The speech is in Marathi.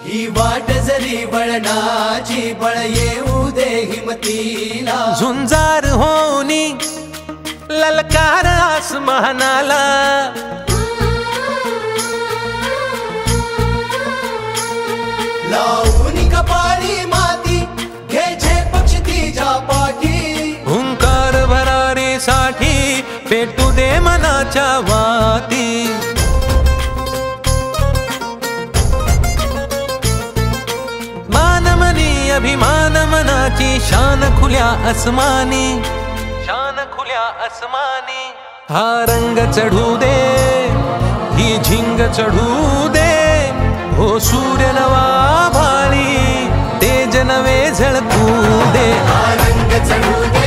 ही वाट जरी वळणाची बळ येऊ दे हिमतीला झुंजार होनी ललकार आसमानाला लावून कपाळी माती घे पक्ष तिच्या पाठी हुंकार भरारीसाठी पेटू दे मनाच्या वाती मानमनी अभिमान मनाची शान खुल्या आसमानी शान खुल्या आसमानी हा रंग चढू दे ही झिंग चढू दे हो सूर्य नवा भाळी तेज नवे झळकू दे हा रंग चढू दे